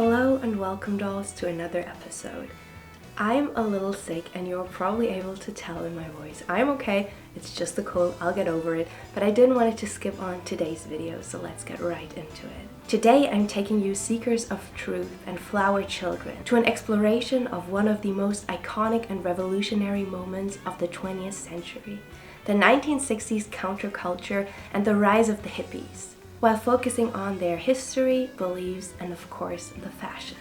Hello and welcome, dolls, to another episode. I'm a little sick and you're probably able to tell in my voice. I'm okay, it's just a cold, I'll get over it, but I didn't want it to skip on today's video, so let's get right into it. Today I'm taking you seekers of truth and flower children to an exploration of one of the most iconic and revolutionary moments of the 20th century, the 1960s counterculture and the rise of the hippies, while focusing on their history, beliefs, and of course, the fashion.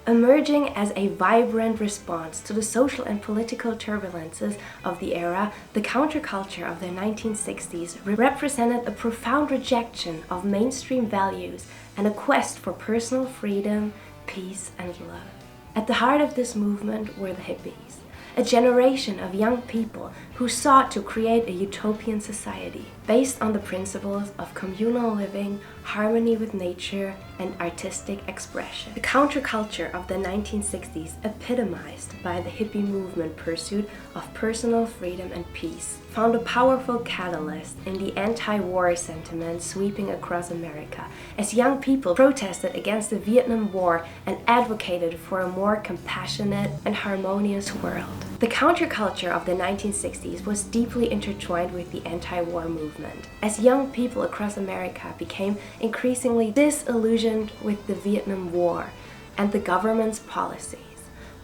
Emerging as a vibrant response to the social and political turbulences of the era, the counterculture of the 1960s represented a profound rejection of mainstream values and a quest for personal freedom, peace, and love. At the heart of this movement were the hippies, a generation of young people who sought to create a utopian society based on the principles of communal living, harmony with nature, and artistic expression. The counterculture of the 1960s, epitomized by the hippie movement pursuit of personal freedom and peace, found a powerful catalyst in the anti-war sentiment sweeping across America as young people protested against the Vietnam War and advocated for a more compassionate and harmonious world. The counterculture of the 1960s was deeply intertwined with the anti-war movement, as young people across America became increasingly disillusioned with the Vietnam War and the government's policies.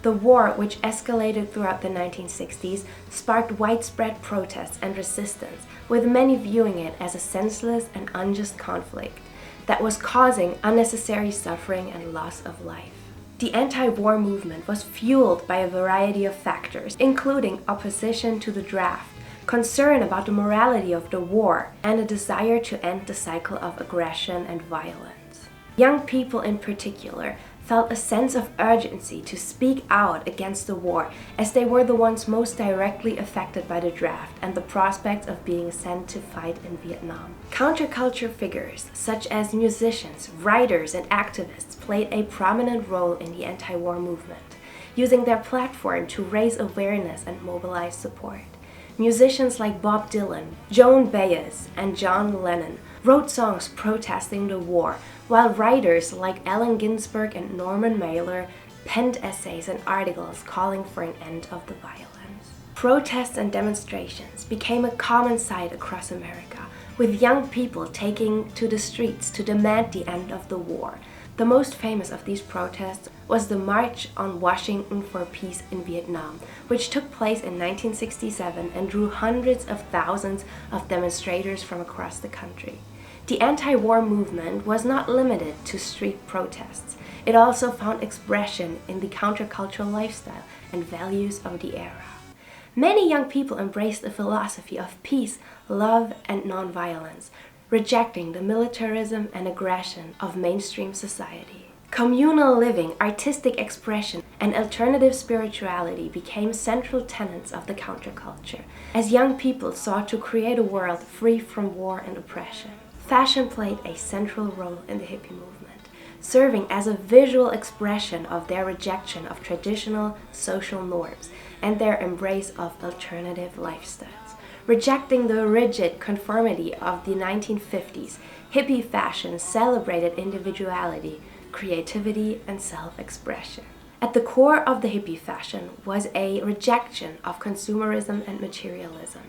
The war, which escalated throughout the 1960s, sparked widespread protests and resistance, with many viewing it as a senseless and unjust conflict that was causing unnecessary suffering and loss of life. The anti-war movement was fueled by a variety of factors, including opposition to the draft, concern about the morality of the war, and a desire to end the cycle of aggression and violence. Young people in particular felt a sense of urgency to speak out against the war, as they were the ones most directly affected by the draft and the prospect of being sent to fight in Vietnam. Counterculture figures such as musicians, writers, and activists played a prominent role in the anti-war movement, using their platform to raise awareness and mobilize support. Musicians like Bob Dylan, Joan Baez, and John Lennon wrote songs protesting the war, while writers like Allen Ginsberg and Norman Mailer penned essays and articles calling for an end of the violence. Protests and demonstrations became a common sight across America, with young people taking to the streets to demand the end of the war. The most famous of these protests was the March on Washington for Peace in Vietnam, which took place in 1967 and drew hundreds of thousands of demonstrators from across the country. The anti-war movement was not limited to street protests. It also found expression in the countercultural lifestyle and values of the era. Many young people embraced a philosophy of peace, love, and nonviolence, rejecting the militarism and aggression of mainstream society. Communal living, artistic expression, and alternative spirituality became central tenets of the counterculture, as young people sought to create a world free from war and oppression. Fashion played a central role in the hippie movement, serving as a visual expression of their rejection of traditional social norms and their embrace of alternative lifestyles. Rejecting the rigid conformity of the 1950s, hippie fashion celebrated individuality, creativity, and self-expression. At the core of the hippie fashion was a rejection of consumerism and materialism,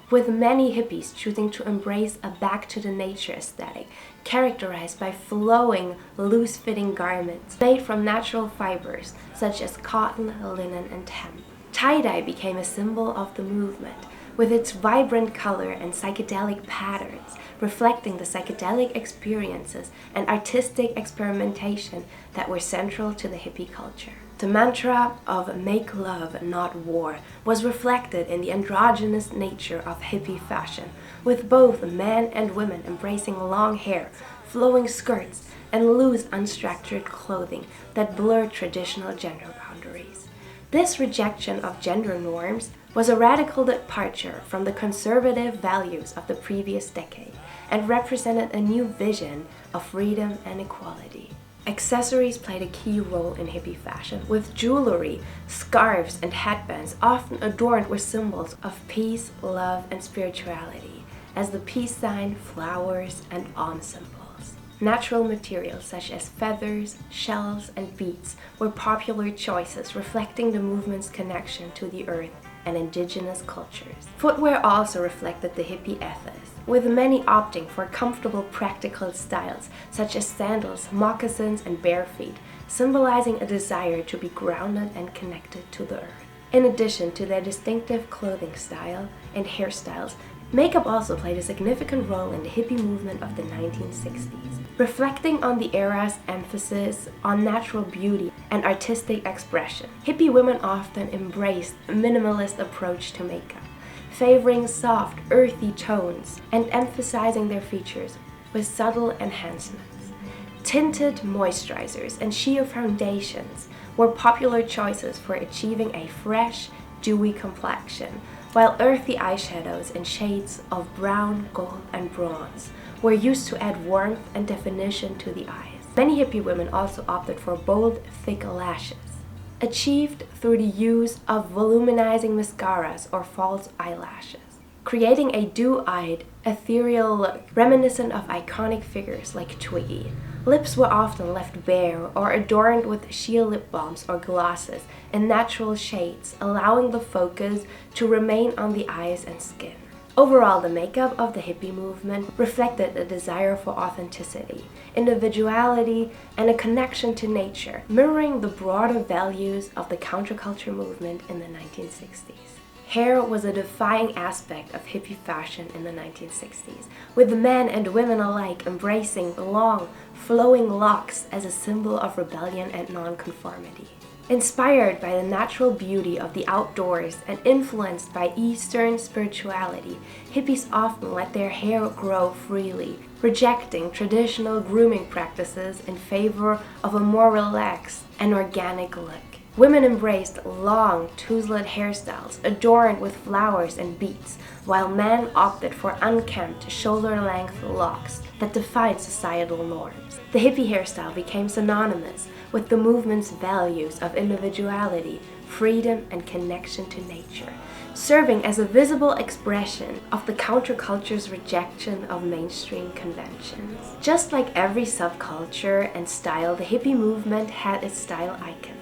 with many hippies choosing to embrace a back-to-the-nature aesthetic, characterized by flowing, loose-fitting garments made from natural fibers such as cotton, linen, and hemp. Tie-dye became a symbol of the movement, with its vibrant color and psychedelic patterns, reflecting the psychedelic experiences and artistic experimentation that were central to the hippie culture. The mantra of "make love, not war" was reflected in the androgynous nature of hippie fashion, with both men and women embracing long hair, flowing skirts, and loose, unstructured clothing that blurred traditional gender boundaries. This rejection of gender norms was a radical departure from the conservative values of the previous decade and represented a new vision of freedom and equality. Accessories played a key role in hippie fashion, with jewelry, scarves, and headbands often adorned with symbols of peace, love, and spirituality, as the peace sign, flowers, and Om symbols. Natural materials such as feathers, shells, and beads were popular choices, reflecting the movement's connection to the earth and indigenous cultures. Footwear also reflected the hippie ethos, with many opting for comfortable, practical styles such as sandals, moccasins, and bare feet, symbolizing a desire to be grounded and connected to the earth. In addition to their distinctive clothing style and hairstyles, makeup also played a significant role in the hippie movement of the 1960s, reflecting on the era's emphasis on natural beauty and artistic expression. Hippie women often embraced a minimalist approach to makeup, favoring soft, earthy tones and emphasizing their features with subtle enhancements. Tinted moisturizers and sheer foundations were popular choices for achieving a fresh, dewy complexion, while earthy eyeshadows in shades of brown, gold, and bronze were used to add warmth and definition to the eyes. Many hippie women also opted for bold, thick lashes, achieved through the use of voluminizing mascaras or false eyelashes, creating a dew-eyed, ethereal look reminiscent of iconic figures like Twiggy. Lips were often left bare or adorned with sheer lip balms or glosses in natural shades, allowing the focus to remain on the eyes and skin. Overall, the makeup of the hippie movement reflected a desire for authenticity, individuality, and a connection to nature, mirroring the broader values of the counterculture movement in the 1960s. Hair was a defining aspect of hippie fashion in the 1960s, with men and women alike embracing long, flowing locks as a symbol of rebellion and nonconformity. Inspired by the natural beauty of the outdoors and influenced by Eastern spirituality, hippies often let their hair grow freely, rejecting traditional grooming practices in favor of a more relaxed and organic look. Women embraced long, twisted hairstyles adorned with flowers and beads, while men opted for unkempt, shoulder-length locks that defied societal norms. The hippie hairstyle became synonymous with the movement's values of individuality, freedom, and connection to nature, serving as a visible expression of the counterculture's rejection of mainstream conventions. Just like every subculture and style, the hippie movement had its style icons.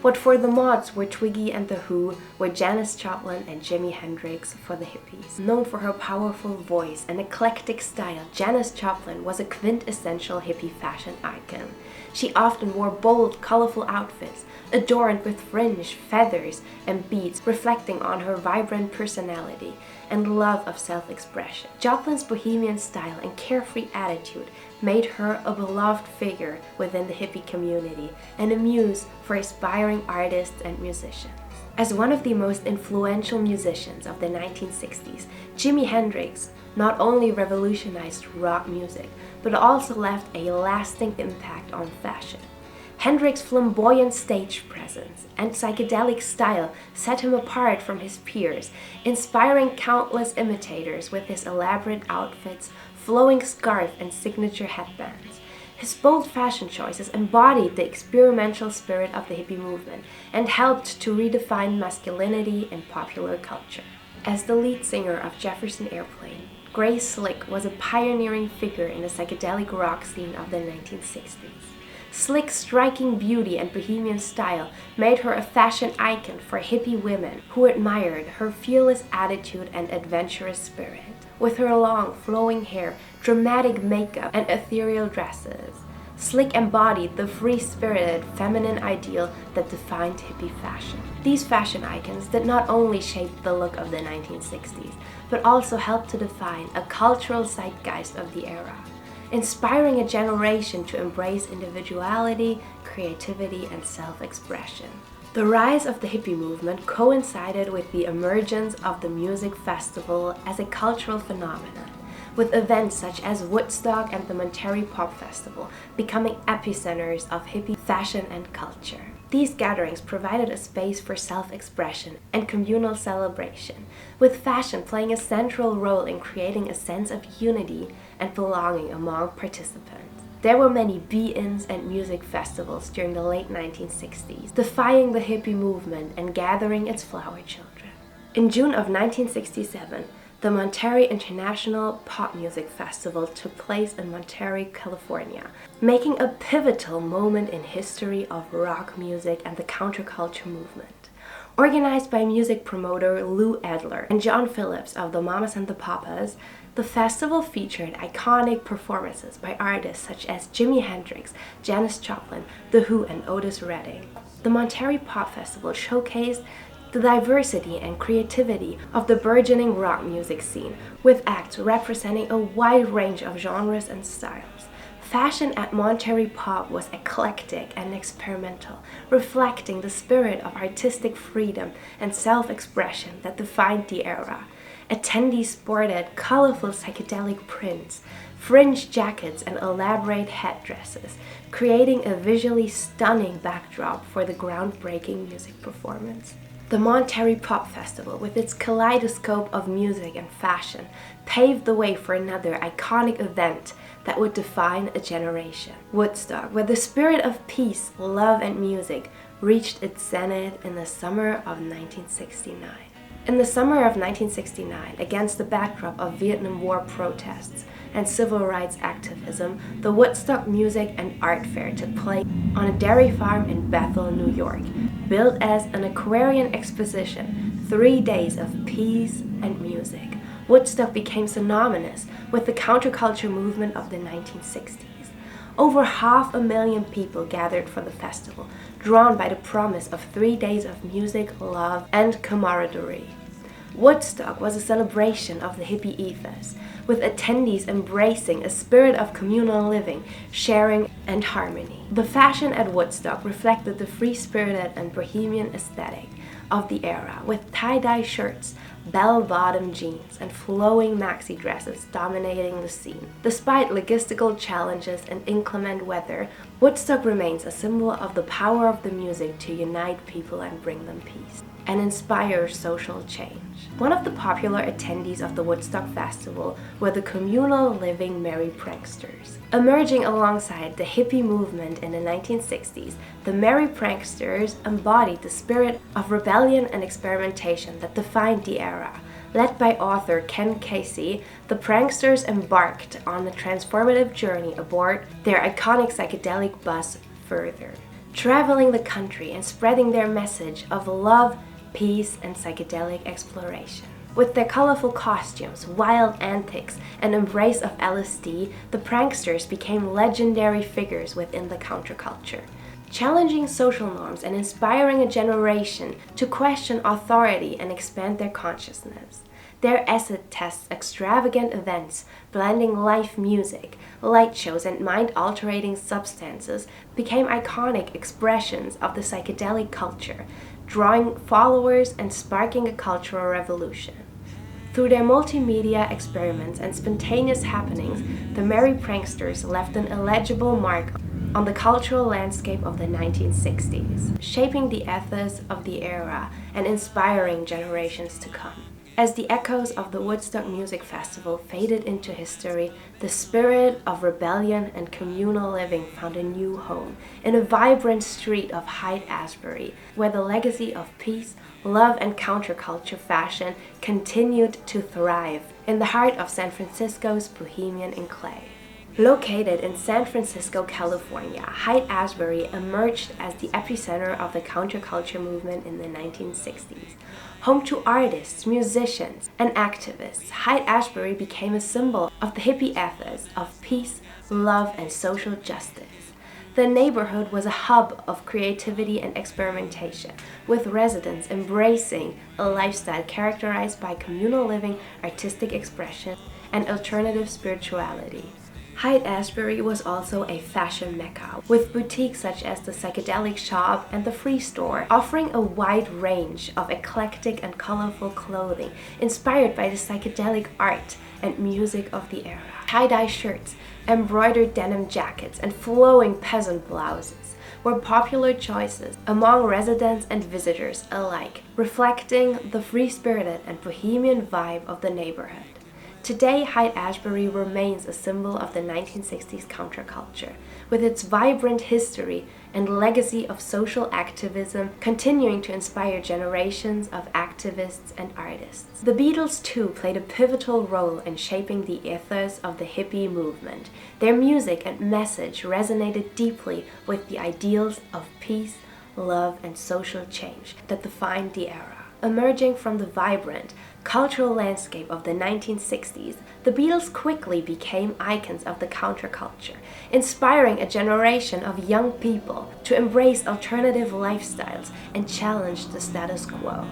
What for the mods were Twiggy and the Who, were Janis Joplin and Jimi Hendrix for the hippies. Known for her powerful voice and eclectic style, Janis Joplin was a quintessential hippie fashion icon. She often wore bold, colorful outfits, adorned with fringe, feathers, and beads, reflecting on her vibrant personality and love of self-expression. Joplin's bohemian style and carefree attitude made her a beloved figure within the hippie community and a muse for aspiring artists and musicians. As one of the most influential musicians of the 1960s, Jimi Hendrix not only revolutionized rock music, but also left a lasting impact on fashion. Hendrix's flamboyant stage presence and psychedelic style set him apart from his peers, inspiring countless imitators with his elaborate outfits, flowing scarf, and signature headbands. His bold fashion choices embodied the experimental spirit of the hippie movement and helped to redefine masculinity in popular culture. As the lead singer of Jefferson Airplane, Grace Slick was a pioneering figure in the psychedelic rock scene of the 1960s. Slick's striking beauty and bohemian style made her a fashion icon for hippie women who admired her fearless attitude and adventurous spirit. With her long, flowing hair, dramatic makeup, and ethereal dresses, Slick embodied the free-spirited, feminine ideal that defined hippie fashion. These fashion icons did not only shape the look of the 1960s, but also helped to define a cultural zeitgeist of the era, inspiring a generation to embrace individuality, creativity, and self-expression. The rise of the hippie movement coincided with the emergence of the music festival as a cultural phenomenon, with events such as Woodstock and the Monetery Pop Festival becoming epicenters of hippie fashion and culture. These gatherings provided a space for self-expression and communal celebration, with fashion playing a central role in creating a sense of unity and belonging among participants. There were many be-ins and music festivals during the late 1960s, defying the hippie movement and gathering its flower children. In June of 1967, The Monetery International Pop Music Festival took place in Monterey, California, making a pivotal moment in history of rock music and the counterculture movement. Organized by music promoter Lou Adler and John Phillips of the Mamas and the Papas, the festival featured iconic performances by artists such as Jimi Hendrix, Janis Joplin, The Who, and Otis Redding. The Monetery Pop Festival showcased the diversity and creativity of the burgeoning rock music scene, with acts representing a wide range of genres and styles. Fashion at Monetery Pop was eclectic and experimental, reflecting the spirit of artistic freedom and self-expression that defined the era. Attendees sported colorful psychedelic prints, fringe jackets, and elaborate headdresses, creating a visually stunning backdrop for the groundbreaking music performance. The Monetery Pop Festival, with its kaleidoscope of music and fashion, paved the way for another iconic event that would define a generation. Woodstock, where the spirit of peace, love, and music reached its zenith in the summer of 1969. In the summer of 1969, against the backdrop of Vietnam War protests and civil rights activism, the Woodstock Music and Art Fair took place on a dairy farm in Bethel, New York. Built as an aquarium exposition, 3 days of peace and music, Woodstock became synonymous with the counterculture movement of the 1960s. Over 500,000 people gathered for the festival, drawn by the promise of 3 days of music, love, and camaraderie. Woodstock was a celebration of the hippie ethos, with attendees embracing a spirit of communal living, sharing, and harmony. The fashion at Woodstock reflected the free-spirited and bohemian aesthetic of the era, with tie-dye shirts, bell-bottom jeans, and flowing maxi dresses dominating the scene. Despite logistical challenges and inclement weather, Woodstock remains a symbol of the power of the music to unite people and bring them peace and inspire social change. One of the popular attendees of the Woodstock Festival were the communal living Merry Pranksters. Emerging alongside the hippie movement in the 1960s, the Merry Pranksters embodied the spirit of rebellion and experimentation that defined the era. Led by author Ken Casey, the pranksters embarked on a transformative journey aboard their iconic psychedelic bus Further, traveling the country and spreading their message of love, peace, and psychedelic exploration. With their colorful costumes, wild antics, and embrace of LSD, the pranksters became legendary figures within the counterculture, challenging social norms and inspiring a generation to question authority and expand their consciousness. Their acid tests extravagant events, blending live music, light shows, and mind-altering substances, became iconic expressions of the psychedelic culture, drawing followers and sparking a cultural revolution. Through their multimedia experiments and spontaneous happenings, the Merry Pranksters left an illegible mark on the cultural landscape of the 1960s, shaping the ethos of the era and inspiring generations to come. As the echoes of the Woodstock Music Festival faded into history, the spirit of rebellion and communal living found a new home in a vibrant street of Haight-Ashbury, where the legacy of peace, love, and counterculture fashion continued to thrive in the heart of San Francisco's bohemian enclave. Located in San Francisco, California, Haight-Ashbury emerged as the epicenter of the counterculture movement in the 1960s. Home to artists, musicians, and activists, Haight-Ashbury became a symbol of the hippie ethos of peace, love, and social justice. The neighborhood was a hub of creativity and experimentation, with residents embracing a lifestyle characterized by communal living, artistic expression, and alternative spirituality. Haight-Ashbury was also a fashion mecca, with boutiques such as the Psychedelic Shop and the Free Store, offering a wide range of eclectic and colorful clothing inspired by the psychedelic art and music of the era. Tie-dye shirts, embroidered denim jackets, and flowing peasant blouses were popular choices among residents and visitors alike, reflecting the free-spirited and bohemian vibe of the neighborhood. Today, Haight-Ashbury remains a symbol of the 1960s counterculture, with its vibrant history and legacy of social activism continuing to inspire generations of activists and artists. The Beatles, too, played a pivotal role in shaping the ethos of the hippie movement. Their music and message resonated deeply with the ideals of peace, love, and social change that defined the era. Emerging from the vibrant cultural landscape of the 1960s, the Beatles quickly became icons of the counterculture, inspiring a generation of young people to embrace alternative lifestyles and challenge the status quo.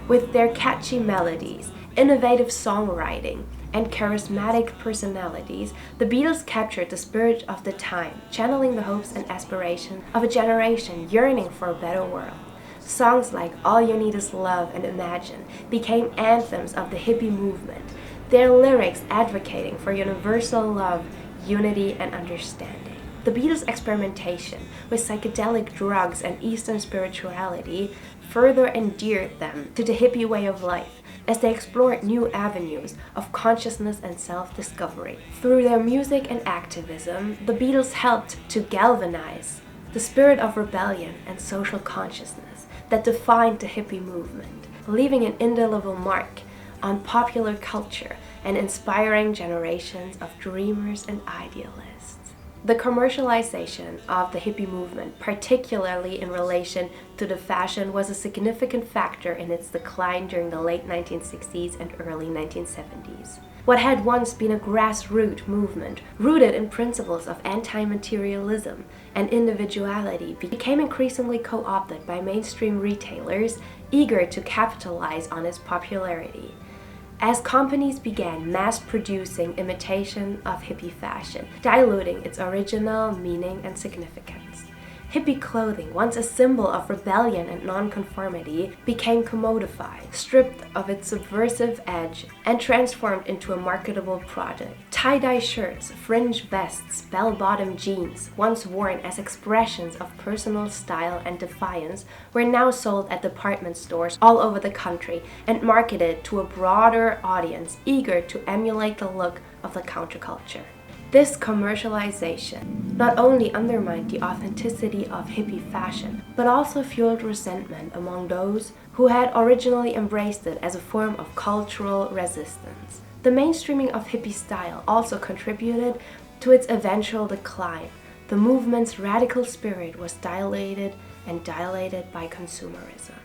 With their catchy melodies, innovative songwriting, and charismatic personalities, the Beatles captured the spirit of the time, channeling the hopes and aspirations of a generation yearning for a better world. Songs like All You Need Is Love and Imagine became anthems of the hippie movement, their lyrics advocating for universal love, unity, and understanding. The Beatles' experimentation with psychedelic drugs and Eastern spirituality further endeared them to the hippie way of life, as they explored new avenues of consciousness and self-discovery. Through their music and activism, the Beatles helped to galvanize the spirit of rebellion and social consciousness that defined the hippie movement, leaving an indelible mark on popular culture and inspiring generations of dreamers and idealists. The commercialization of the hippie movement, particularly in relation to the fashion, was a significant factor in its decline during the late 1960s and early 1970s. What had once been a grassroots movement, rooted in principles of anti-materialism and individuality, became increasingly co-opted by mainstream retailers eager to capitalize on its popularity. As companies began mass-producing imitation of hippie fashion, diluting its original meaning and significance. Hippie clothing, once a symbol of rebellion and nonconformity, became commodified, stripped of its subversive edge, and transformed into a marketable product. Tie-dye shirts, fringe vests, bell-bottom jeans, once worn as expressions of personal style and defiance, were now sold at department stores all over the country and marketed to a broader audience eager to emulate the look of the counterculture. This commercialization not only undermined the authenticity of hippie fashion, but also fueled resentment among those who had originally embraced it as a form of cultural resistance. The mainstreaming of hippie style also contributed to its eventual decline. The movement's radical spirit was dilated by consumerism.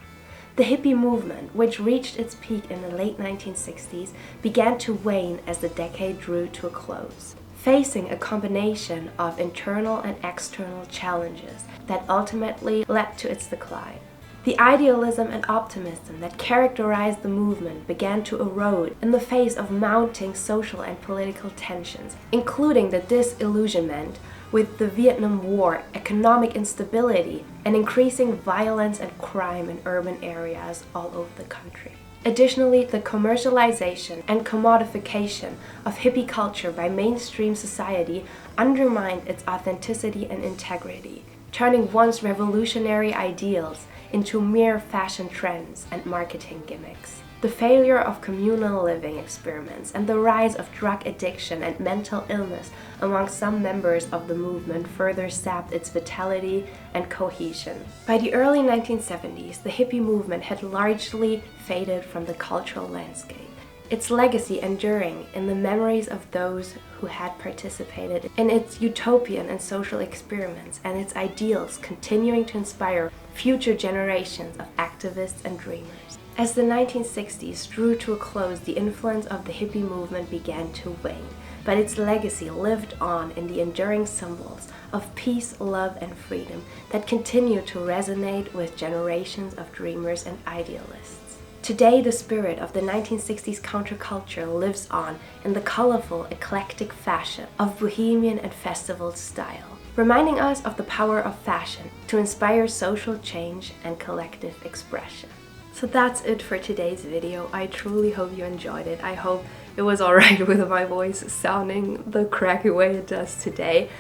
The hippie movement, which reached its peak in the late 1960s, began to wane as the decade drew to a close, facing a combination of internal and external challenges that ultimately led to its decline. The idealism and optimism that characterized the movement began to erode in the face of mounting social and political tensions, including the disillusionment with the Vietnam War, economic instability, and increasing violence and crime in urban areas all over the country. Additionally, the commercialization and commodification of hippie culture by mainstream society undermined its authenticity and integrity, turning once revolutionary ideals into mere fashion trends and marketing gimmicks. The failure of communal living experiments and the rise of drug addiction and mental illness among some members of the movement further sapped its vitality and cohesion. By the early 1970s, the hippie movement had largely faded from the cultural landscape, its legacy enduring in the memories of those who had participated in its utopian and social experiments, and its ideals continuing to inspire future generations of activists and dreamers. As the 1960s drew to a close, the influence of the hippie movement began to wane, but its legacy lived on in the enduring symbols of peace, love, and freedom that continue to resonate with generations of dreamers and idealists. Today, the spirit of the 1960s counterculture lives on in the colorful, eclectic fashion of bohemian and festival style, reminding us of the power of fashion to inspire social change and collective expression. So that's it for today's video. I truly hope you enjoyed it. I hope it was alright with my voice sounding the cracky way it does today.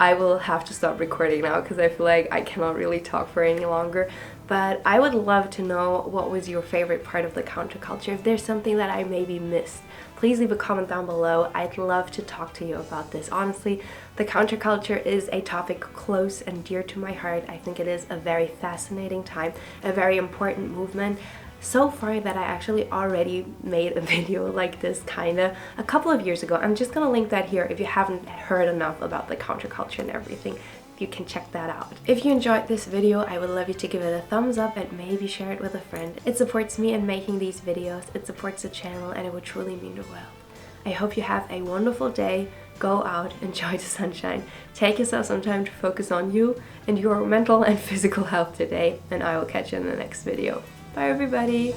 I will have to stop recording now because I feel like I cannot really talk for any longer. But I would love to know what was your favorite part of the counterculture. If there's something that I maybe missed, please leave a comment down below. I'd love to talk to you about this. Honestly, the counterculture is a topic close and dear to my heart. I think it is a very fascinating time, a very important movement. So far that I actually already made a video like this kinda a couple of years ago. I'm just gonna link that here if you haven't heard enough about the counterculture and everything. You can check that out. If you enjoyed this video, I would love you to give it a thumbs up and maybe share it with a friend. It supports me in making these videos, it supports the channel, and it would truly mean the world. I hope you have a wonderful day. Go out, enjoy the sunshine, take yourself some time to focus on you and your mental and physical health today, and I will catch you in the next video. Bye everybody!